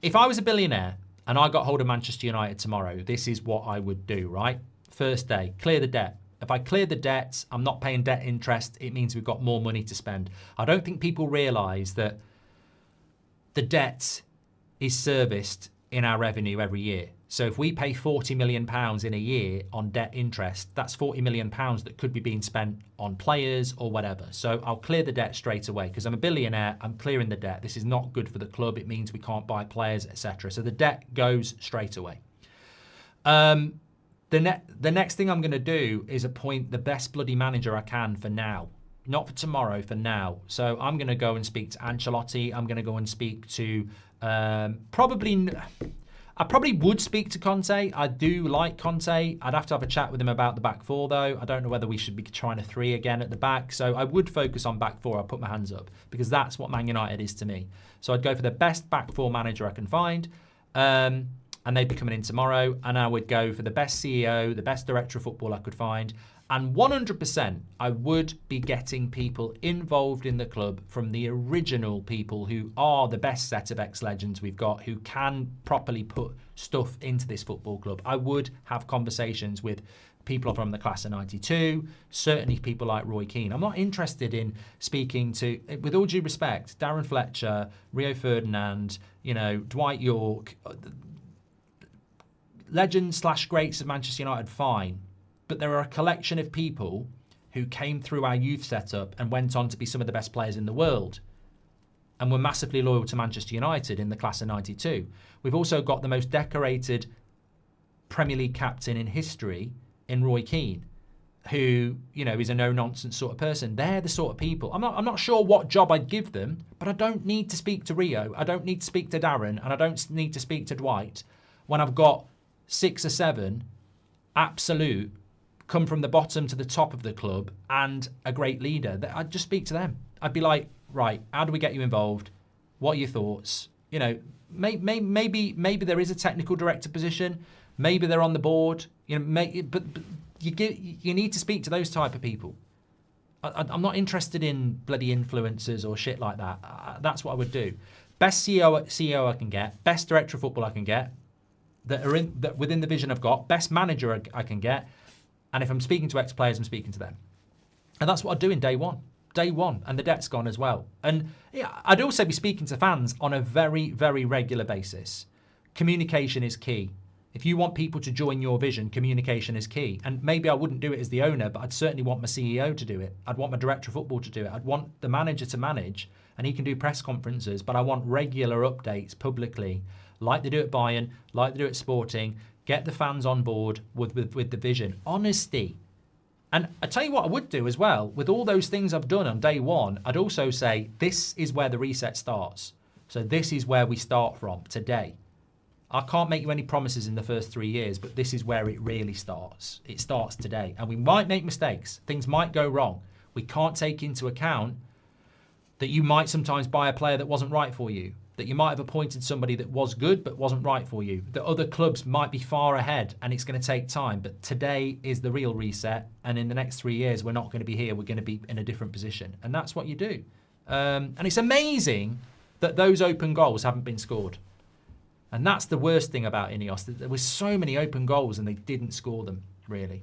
if I was a billionaire and I got hold of Manchester United tomorrow, this is what I would do, right? First day, clear the debt. If I clear the debts, I'm not paying debt interest, it means we've got more money to spend. I don't think people realise that the debt is serviced in our revenue every year. So if we pay £40 million in a year on debt interest, that's £40 million that could be being spent on players or whatever. So I'll clear the debt straight away because I'm a billionaire, I'm clearing the debt. This is not good for the club. It means we can't buy players, etc. So the debt goes straight away. The next thing I'm going to do is appoint the best bloody manager I can for now. Not for tomorrow, for now. So I'm going to go and speak to Ancelotti. I'm going to go and speak to I probably would speak to Conte. I do like Conte. I'd have to have a chat with him about the back four, though. I don't know whether we should be trying a 3 again at the back. So I would focus on back four. I'll put my hands up because that's what Man United is to me. So I'd go for the best back four manager I can find. And they'd be coming in tomorrow. And I would go for the best CEO, the best director of football I could find. And 100%, I would be getting people involved in the club from the original people who are the best set of ex-legends we've got, who can properly put stuff into this football club. I would have conversations with people from the class of 92, certainly people like Roy Keane. I'm not interested in speaking to, with all due respect, Darren Fletcher, Rio Ferdinand, Dwight York, legends/greats of Manchester United, fine. But there are a collection of people who came through our youth setup and went on to be some of the best players in the world and were massively loyal to Manchester United in the class of 92. We've also got the most decorated Premier League captain in history in Roy Keane, who, is a no-nonsense sort of person. They're the sort of people. I'm not sure what job I'd give them, but I don't need to speak to Rio. I don't need to speak to Darren, and I don't need to speak to Dwight when I've got 6 or 7 absolute come from the bottom to the top of the club and a great leader. I'd just speak to them. I'd be like, right, how do we get you involved? What are your thoughts? Maybe there is a technical director position. Maybe they're on the board. But you need to speak to those type of people. I'm not interested in bloody influencers or shit like that. That's what I would do. Best CEO I can get. Best director of football I can get. That within the vision I've got. Best manager I can get. And if I'm speaking to ex-players, I'm speaking to them. And that's what I'd do in day one. Day one. And the debt's gone as well. And I'd also be speaking to fans on a very, very regular basis. Communication is key. If you want people to join your vision, communication is key. And maybe I wouldn't do it as the owner, but I'd certainly want my CEO to do it. I'd want my director of football to do it. I'd want the manager to manage, and he can do press conferences, but I want regular updates publicly, like they do at Bayern, like they do at Sporting. Get the fans on board with the vision. Honesty. And I tell you what I would do as well, with all those things I've done on day one, I'd also say, this is where the reset starts. So this is where we start from today. I can't make you any promises in the first 3 years, but this is where it really starts. It starts today. And we might make mistakes. Things might go wrong. We can't take into account that you might sometimes buy a player that wasn't right for you, that you might have appointed somebody that was good but wasn't right for you, that other clubs might be far ahead and it's going to take time. But today is the real reset, and in the next 3 years, we're not going to be here. We're going to be in a different position. And that's what you do. And it's amazing that those open goals haven't been scored. And that's the worst thing about Ineos. There were so many open goals and they didn't score them, really.